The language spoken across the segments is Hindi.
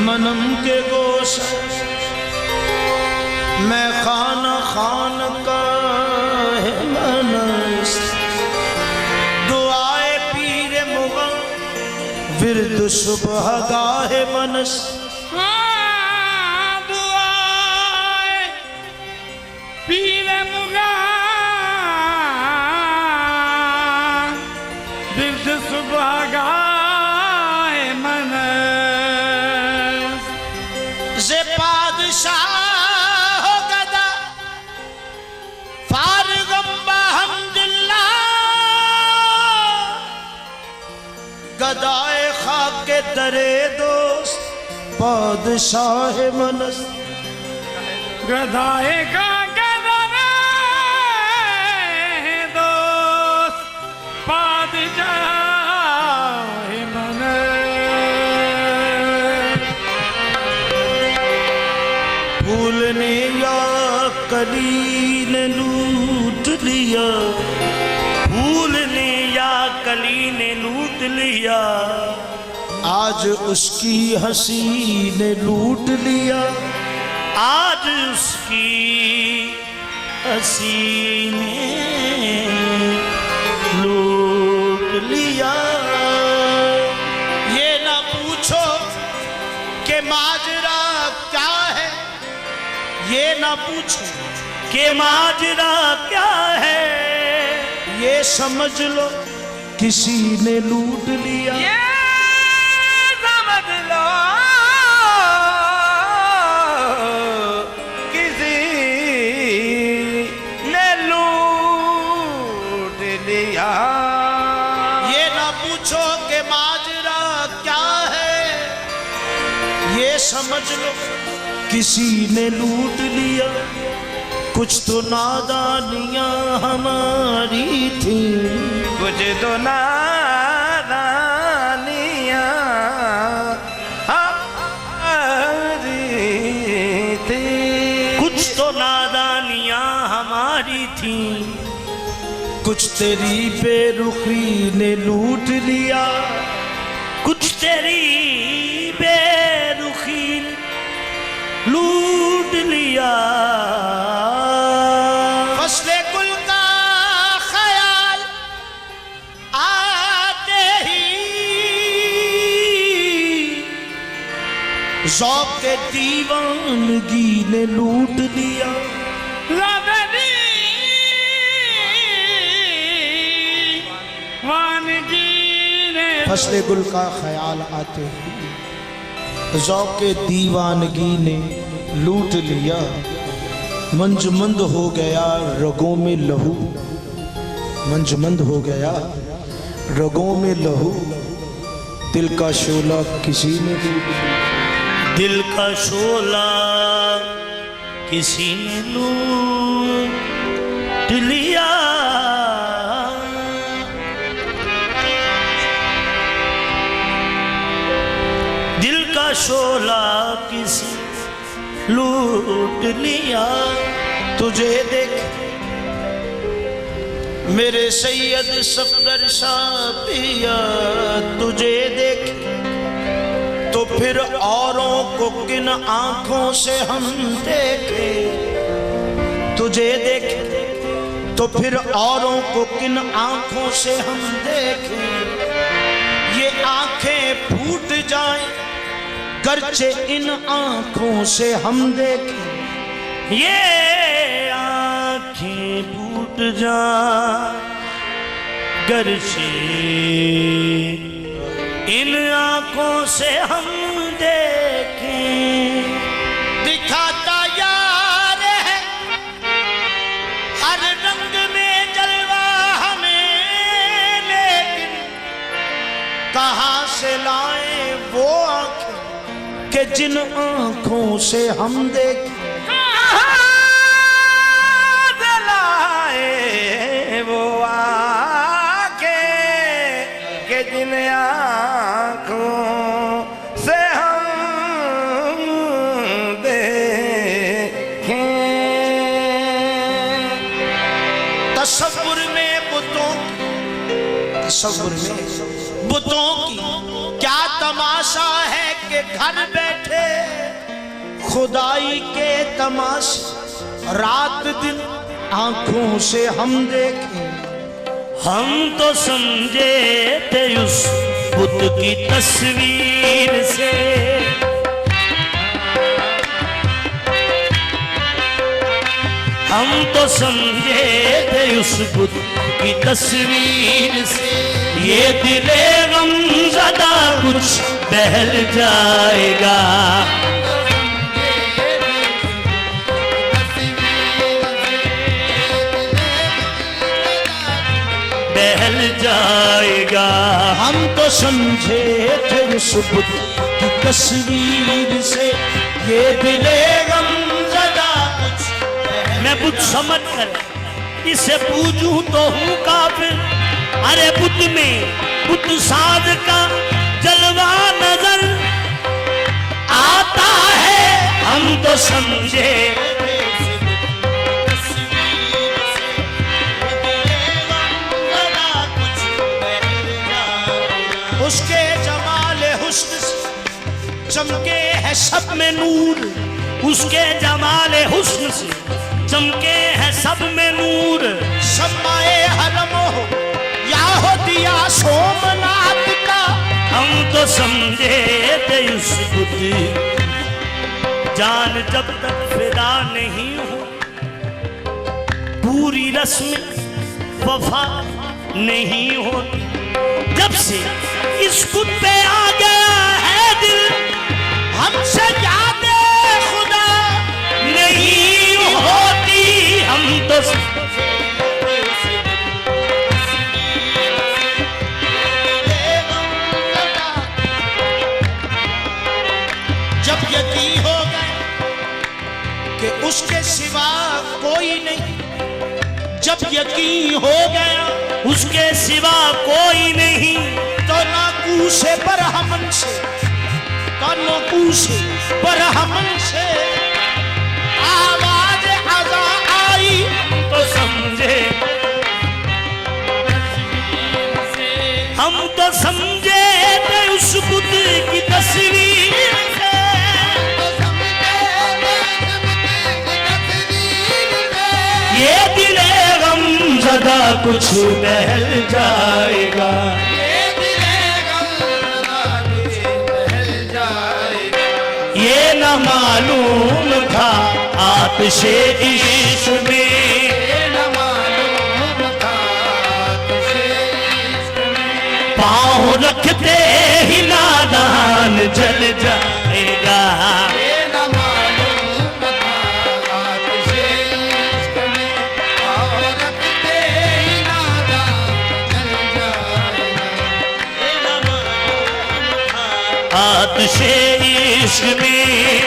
मनम के गोश मैं खाना खान का है मनस दुआए पीर मुगल विरद सुबह गाहे मनस दुआए पीर मुगल विरद सुबह गाहे मनस जे पादशाह गदा फारगम बहमदुल्ला गदाए खाके दरे दोस्त पादशाह मनस गदाए का गदरे दोस्त पादशाह मनस फूल ने या कली ने लूट लिया फूल ने या कली ने लूट लिया आज उसकी हंसी ने लूट लिया आज उसकी हंसी ने लूट लिया ये ना पूछो कि माजरा क्या है ये ना पूछो कि माजरा क्या है ये समझ लो किसी ने लूट लिया ये समझ लो किसी ने लूट लिया ये ना पूछो कि माजरा क्या है ये समझ लो किसी ने लूट लिया कुछ तो नादानियां हमारी थी कुछ तो नादानियां हमारी थी कुछ तो नादानियां हमारी थी कुछ तेरी बेरुखी ने लूट लिया कुछ तेरी बेरुखी लूट लिया फसले गुल का ख्याल आते ही ज़ौक़ के दीवानगी ने लूट लिया फसले गुल का ख्याल आते ही ज़ौक़ के दीवानगी ने लूट लिया मंजमंद हो गया रगों में लहू मंजमंद हो गया रगों में लहू दिल का शोला किसी ने दिल का शोला किसी ने लूट लिया दिल का शोला किसी लूट लिया तुझे देख मेरे सैयद सफदर शाह पिया तुझे देख तो फिर औरों को किन आंखों से हम देखे तुझे देख तो फिर औरों को किन आंखों से हम देखे ये आंखें फूट जाएं गर्चे इन आंखों से हम देखें ये आंखें फूट जाएं गर्चे इन आंखों से हम देखें दिखाता यार है हर रंग में जलवा हमें लेकिन कहाँ से लाए वो आंखें कि जिन आंखों से हम देखें वो आके के जिन आँखों तसव्वुर में बुतों की क्या तमाशा है कि घर बैठे खुदाई के तमाशे रात दिन आंखों से हम देखें। हम तो समझे थे उस बुत की तस्वीर से, हम तो समझे थे उस बुत की तस्वीर से। ये दिले गमज़दा कुछ बहल जाएगा, बहल जाएगा। हम तो समझे थे उस बुत की तस्वीर से, ये दिले गमज़दा कुछ। मैं बुत समझ कर इसे पूजूं तो हूँ काफिर। अरे बुत में बुत साध का जलवा नजर आता है। हम तो समझे उसके जमाल हुस्न से चमके है सब में नूर, उसके जमाल हुस्न से चमके हैं सब में नूर। समाए हरम हो या हो दिया सोमनाथ का। हम तो समझे थे उस बुत जान जब तक फिदा नहीं हो, पूरी रस्म वफा नहीं होती। जब से इस बुत पे आ गया है दिल, हमसे यादें खुदा नहीं होती। हम तो जब यकीन हो गया कि उसके सिवा कोई नहीं, जब यकीन हो गया उसके सिवा कोई नहीं, तो ना कूसे पर हमन से, तो ना कूसे पर हमन से आवाज अज़ा आई। तो समझे हम तो समझे थे उस बुत की तस्वीर से। ये दिले गमज़दा कुछ बहल जाएगा, ये न मालूम था आतिशे इश्क़ में। पाँव रखते ही नादान जल जाएगा, आतिशे इश्क़ में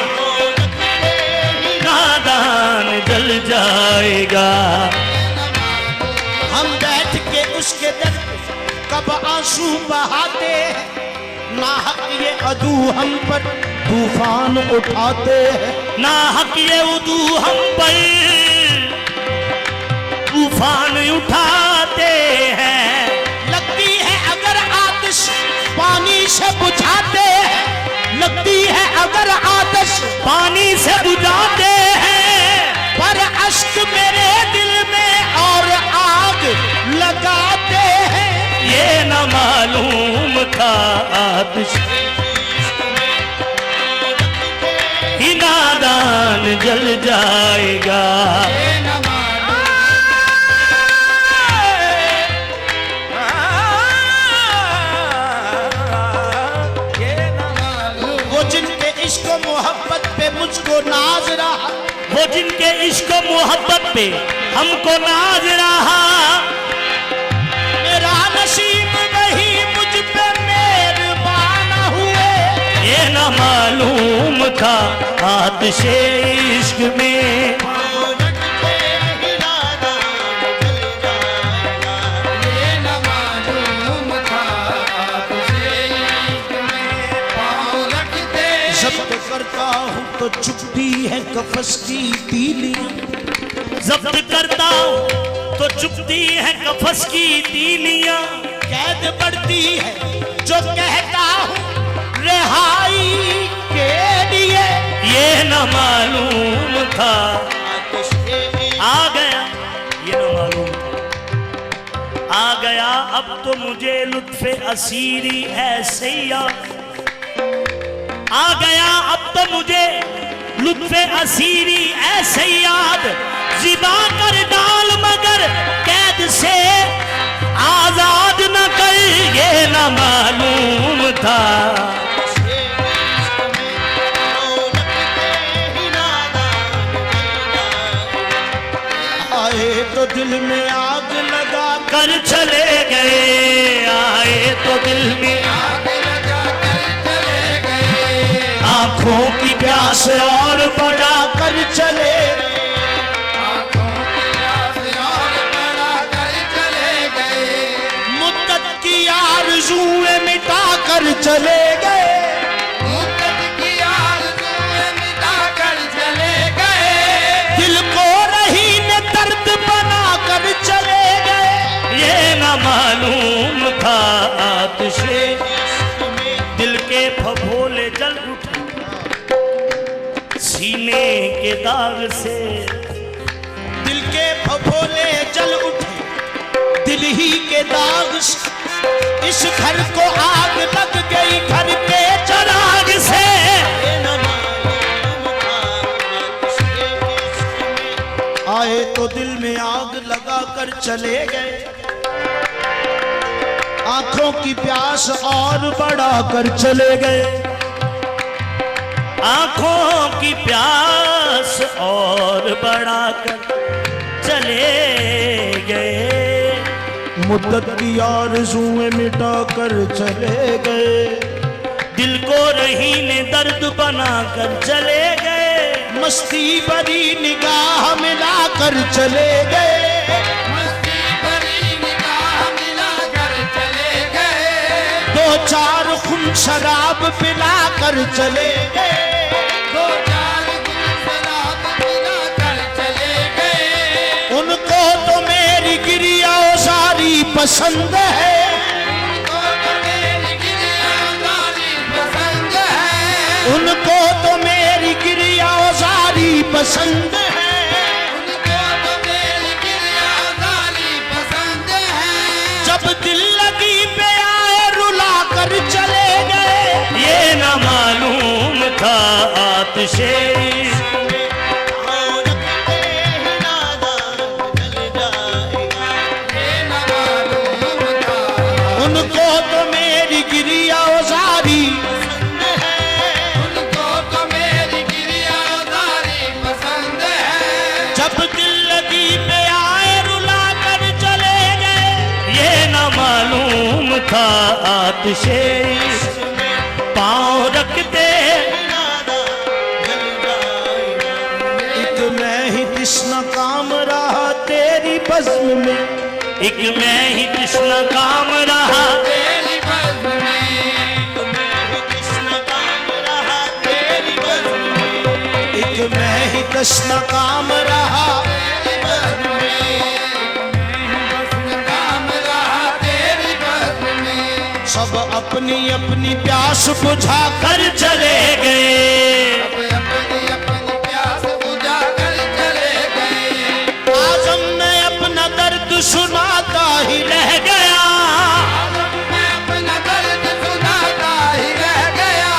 नादान जल जाएगा। हम बैठ के उसके दर कब आंसू बहाते हैं, ना हक ये अदू हम पर तूफान उठाते हैं। ना हक ये उदू हम पर तूफान उठाते हैं। लगती है अगर आतिश पानी से बुझाते हैं, लगती है अगर आतिश पानी से बुझाते हैं, पर अश्क मेरे दिल में और आग लगाते हैं। ये न मालूम था आतिश ही नादान जल जाएगा। वो जिनके इश्क मोहब्बत पे मुझको नाज रहा, वो जिनके इश्क मोहब्बत पे हमको नाज रहा, मेरा नसीब नहीं मुझ पे मेहरबान हुए। ये न मालूम था आतिशे इश्क़ में। जब्त करता हूँ तो चुपती है कफस की तीलियां, जब्त करता हूँ तो चुपती है कफस की तीलियां। कैद बढ़ती है जो कहता हूँ रिहाई के लिए। ये न मालूम था आ गया, ये न मालूम था आ गया अब तो मुझे लुत्फ़े असीरी ऐसे याद। आ गया अब तो मुझे लुत्फ़े असीरी ऐसे याद। ज़िबा कर डाल मगर कैद से आजाद न कर, ये न मालूम था। आए तो दिल में आग लगा कर चले गए, आए तो दिल में आग लगा कर चले गए, आंखों की प्यास और बढ़ा कर चले आंखों की प्यास और बढ़ा कर चले गए, मुद्दत की आरज़ूएं मिटा कर चले गए। मुद्दत की आरज़ूएं मिटा कर चले गए, दिल को रहीन दर्द बना कर चले गए। ये न मालूम था आतिशे दिल के फफोले जल उठे सीने के दाग से। दिल के फफोले जल उठे दिल ही के दाग से। इस घर को आग लग गई घर के चराग से। आए तो दिल में आग लगा कर चले गए, आंखों की प्यास और बढ़ा कर चले गए। आंखों की प्यास और बढ़ाकर चले गए। मुद्दत की आरज़ूएं मिटा कर चले गए। दिल को रहीने दर्द बनाकर चले गए। मस्ती भरी निगाह मिला कर चले गए। मस्ती भरी निगाह मिला कर चले गए, दो चार खून शराब पिला कर चले गए। दो चार दिन शराब पिला कर चले गए, उनको तो मेरी गिरिया सारी पसंद है। उनको तो मेरी गिरियादारी पसंद है, उनको तो मेरी गिरिया सारी पसंद है। उनको तो मेरी गिरियादारी पसंद है, जब दिल लगी पे आए रुला कर चले गए। ये न मालूम था आतिशे ये न मालूम था, उनको तो मेरी गिरिया सारी उनको तो मेरी गिरियादारी पसंद है, जब दिल लगी पे आए रुला कर चले गए। ये न मालूम था आतिशे पाँव रखते एक मैं ही कृष्ण काम रहा तेरी बज़्म में। एक मैं ही कृष्ण काम रहा। तेरी बज़्म में, एक मैं ही कृष्ण काम रहा। तेरी बज़्म में, हुस्न काम रहा तेरी बज़्म में, सब अपनी अपनी प्यास बुझा कर चले गए। अपनी अपनी प्यास बुझा कर चले गए, आजम मैं अपना दर्द सुनाता ही रह गया मैं अपना दर्द सुनाता ही रह गया,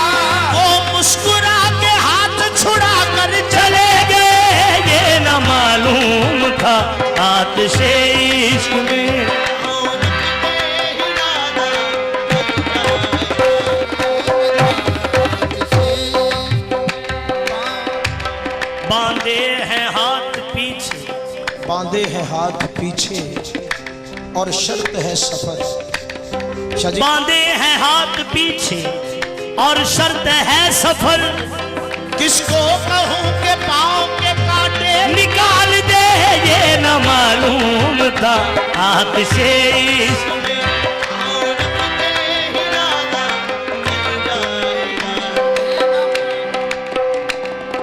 वो मुस्कुरा के हाथ छुड़ा कर चले गए। ये न मालूम था आतिशे इश्क में बांधे हैं हाथ पीछे। बांधे हैं हाथ पीछे और शर्त है सफर। शाह जी, बांधे हैं हाथ पीछे और शर्त है सफर। किसको कहूँ के पाँव के कांटे निकाल दे ये न मालूम था आतिशे इश्क।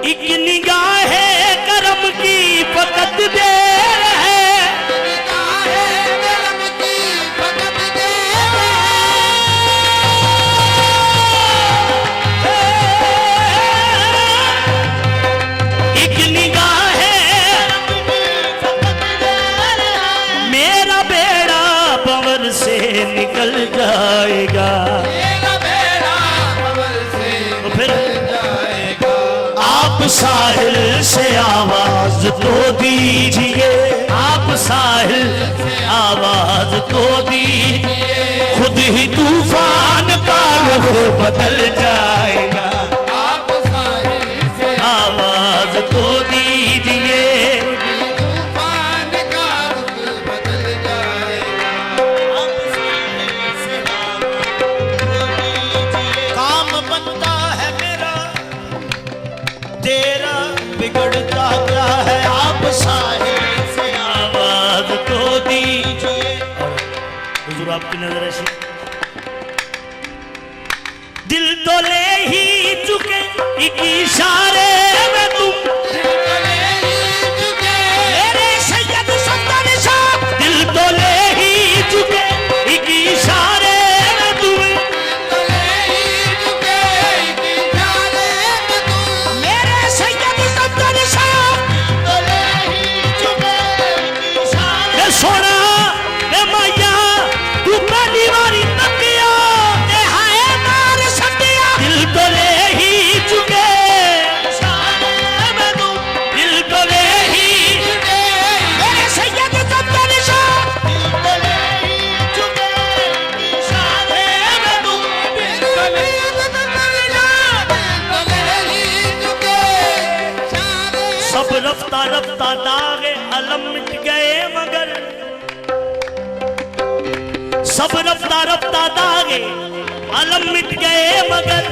एक निगाह करम की फकत देर है। निगाहे करम की फकत देर साहिल से आवाज तो दीजिए, आप साहिल से आवाज तो दीजिए, खुद ही तूफान का रुख बदल जाएगा, आप साहिल से आवाज तो दीजिए। तूफान का रुख बदल जाएगा। काम बनता है मेरा, तेरा बिगड़ता क्या है, आप साहिल से आवाज तो दीजिए। हुजूर आपकी नजर ऐसी, दिल तो ले ही चुके एक इशारे में तुम, मेरे सैयद सत्तर शाह, दिल तो ले ही चुके एक इशारे में तुम, मेरे सैयद सत्तर शाह, मैं सोना मैं मैया तू पहली बारी तकिया ते हाय मार सटिया, दिल तो ले ही चुके दिल तो ले ही मेरे सैयद सत्तर शाह, सब रफ्ता रफ्ता दागे अलम मिट गए मगर, सब रफ्ता रफ्ता दागे अलम मिट गए मगर,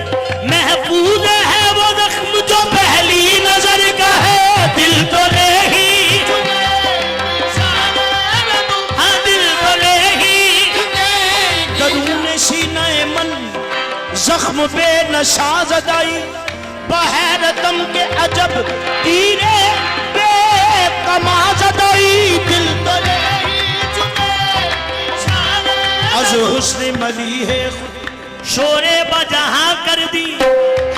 महफूज है वो जख्म जो पहली नजर का है, दिल तो ले ही हाँ दिल तो ले ही दरून सीने मन जख्म पे नशा जदाई, बहरतम के अजब तीरे पे कमा जदाई, दिल तो ले अज हुस्न मली है शोरे बजहां कर दी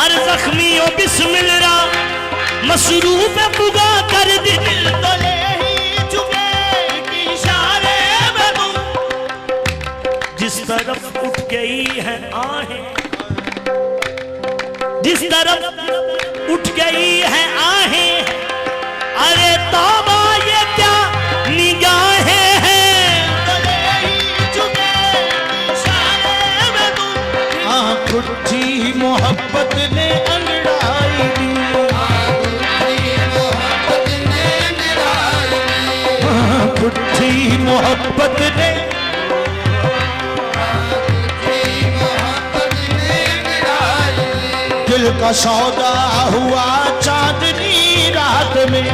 हर जख्मियों बिस्मिल्लाह, मसरूफ पुगा कर दी, दिल तो ले ही चुके कि इशारे में तुम, जिस तरफ उठ गई है आहें, जिस तरफ उठ गई है आहें, अरे तौबा ये क्या निगाहें हैं, आँख उठी मोहब्बत ने अंगड़ाई दी, आँख उठी मोहब्बत ने दिल का सौदा हुआ चांदनी रात में,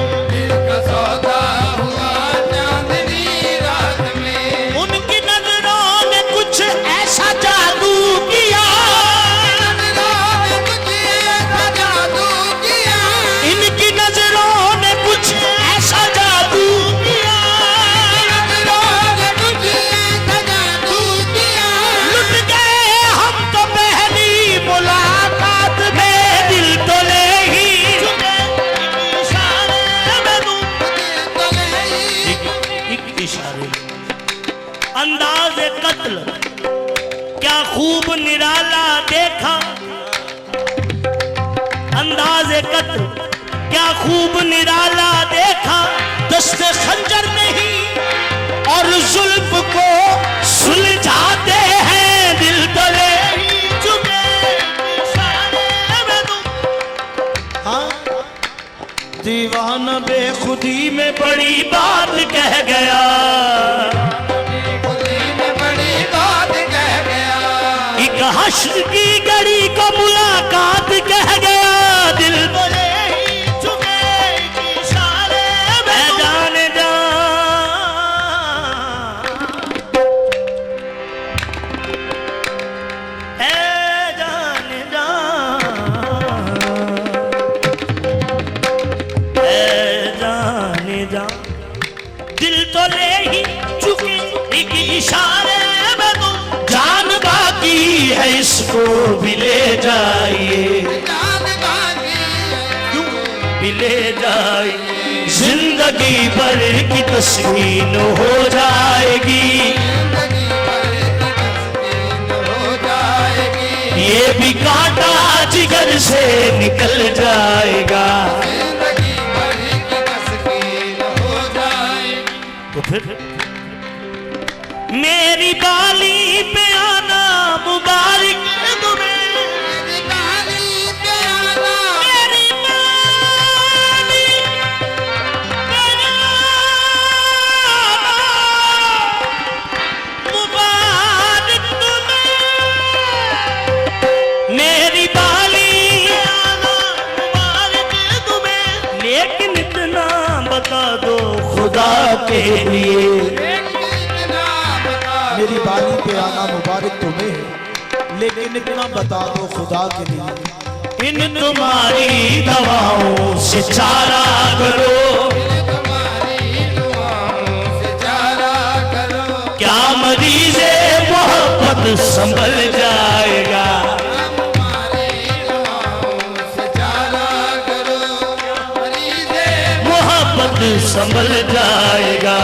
उनकी नजरों ने कुछ ऐसा जादू किया, इनकी नजरों ने कुछ ऐसा जादू किया, लुट गए हम तो पहली मुलाकात में, दिल तो ले ही एक इशारे अंदाज कत्ल क्या खूब निराला देखा, अंदाज कत्ल क्या खूब निराला देखा, दस्ते खंजर नहीं और जुल्फ को सुलझाते हैं, दिल तो ले ही चुके हाँ दीवाना बेखुदी में बड़ी बात कह गया, एक हश्र की गड़ी को मुलाकात कह गया, दिल तो ले ही चुके कि इशारे में जाने जा, जाने जा, जाने जा, दिल तो ले ही चुके एक इशारे में तुम, जान बाकी है इसको भी ले जाइए, भी ले जाइए, जिंदगी भर की तस्कीन हो जाएगी, ये भी कांटा जिगर से निकल जाएगा। जिंदगी भर की तस्कीन हो जाए। तो फिर मेरी बाली पे आना मुबारक तुम्हें, मेरी बाली पे आना, मेरी बाली पे आना मुबारक तुम्हें, मेरी बाली पे आना मुबारक तुम्हें। लेकिन इतना बता दो खुदा के लिए, इतना बता मेरी बाली पे आना मुबारक तुम्हें, लेकिन इतना बता दो खुदा के लिए, इन तुम्हारी दवाओं से चारा करो, तुम्हारी दुआओं से चारा करो। क्या मरीज़े मोहब्बत संभल जाएगा। हमारी दुआओं से चारा करो, मरीज़े मोहब्बत संभल जाएगा।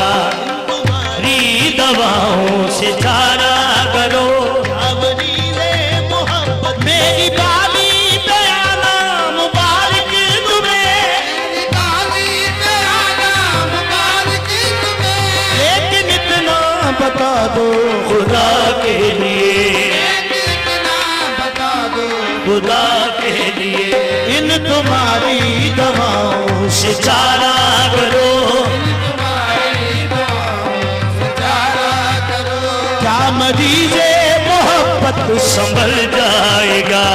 तुम्हारी दवाओं से चारा करो, क्या मरीज़े मोहब्बत। मेरी बाली पे आना मुबारक तुम्हें, मेरी बाली पे आना मुबारक तुम्हें। लेकिन इतना बता दो खुदा के लिए, इतना बता दो खुदा के लिए, इन तुम्हारी दवाओं से चारा करो, तुम्हारी दुआओं से चारा करो। क्या मरीज़े मोहब्बत संभल जाएगा।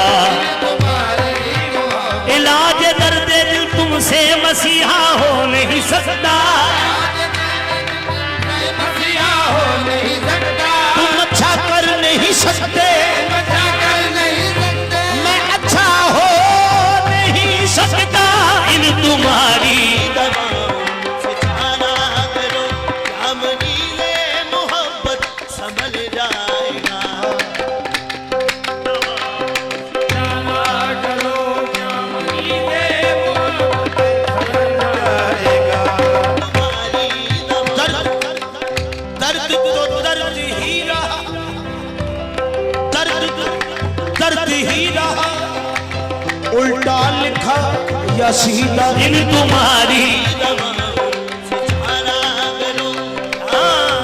तुम्हारी दुआओं इलाज दर्द दिल तुमसे मसीहा हो नहीं सकता, मसीहा हो नहीं सकता, तुम अच्छा कर नहीं सकते, बचा कर नहीं सकते। मैं अच्छा हो नहीं सकता। इन तुम्हारी दवाओं से चारा करो, क्या मरीज़े मोहब्बत संभल जाएगा। दर्द तो दर्द ही रहा, दर्द ही रहा, उल्टा लिखा या सीधा, इन तुम्हारी दवाओं से चारा करो। हाँ,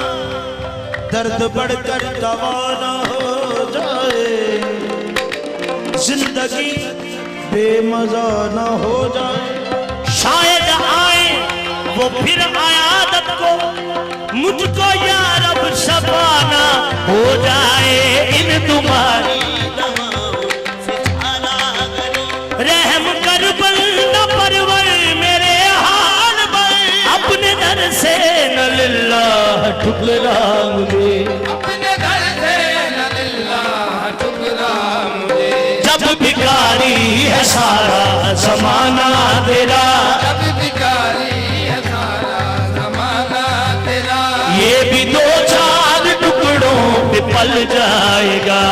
दर्द बढ़कर दवा न हो जाए, जिंदगी बेमजा न हो जाए। शायद आए वो फिर आयादत को, मुझको यार अब शबाना हो जाए। इन तुम्हारी दवाओं से चारा करो, रहम कर बंदा परवर मेरे हाल पर, अपने दर से न लिल्लाह ठुकरा मुझे। अपने घर से न लिल्लाह ठुकरा मुझे। जब भिखारी है सारा जमाना तेरा, जब भिखारी है सारा ज़माना तेरा। ये भी दो चार टुकड़ों पे पल जाएगा।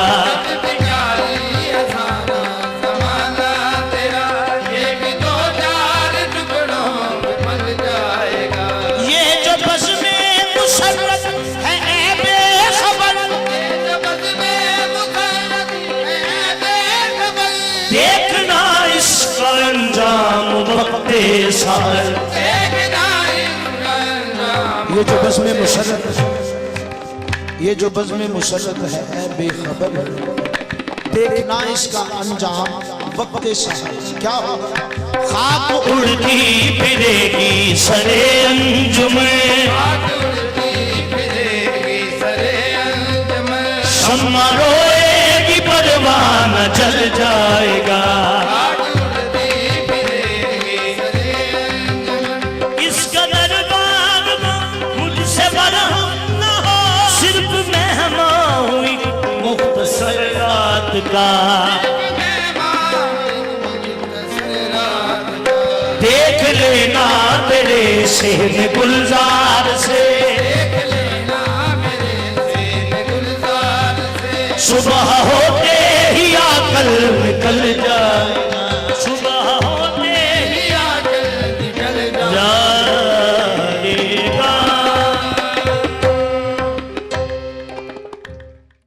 जब भिखारी है सारा ज़माना तेरा। ये भी दो चार टुकड़ों में पल जाएगा। ये जो बस में मुसर्रत है ऐ बेखबर, ये जो बस में मुसर्रत है बेखबर। देखना इसका अंजाम वक्ते साल। देखना इसका अंजाम। ये जो बज़्म मुशर्रत है, ये जो बज़्म मुशर्रत है ऐ बेखबर, देखना इसका अंजाम वक्त साल क्या होगा। खाक उड़ती फिरेगी सरे अंजुमन, बात उड़ती फिरेगी सरे अंजुमन। शम्मा रोएगी परवान जल जाएगा। बात उड़ती फिरेगी सरे अंजुमन। इस कदर बागबा मुझसे बरहम न हो, सिर्फ मेहमान हुई मुख्तसर रात का। देख लेना तेरे सेहन गुलजार से, सुबह होते ही आकल निकल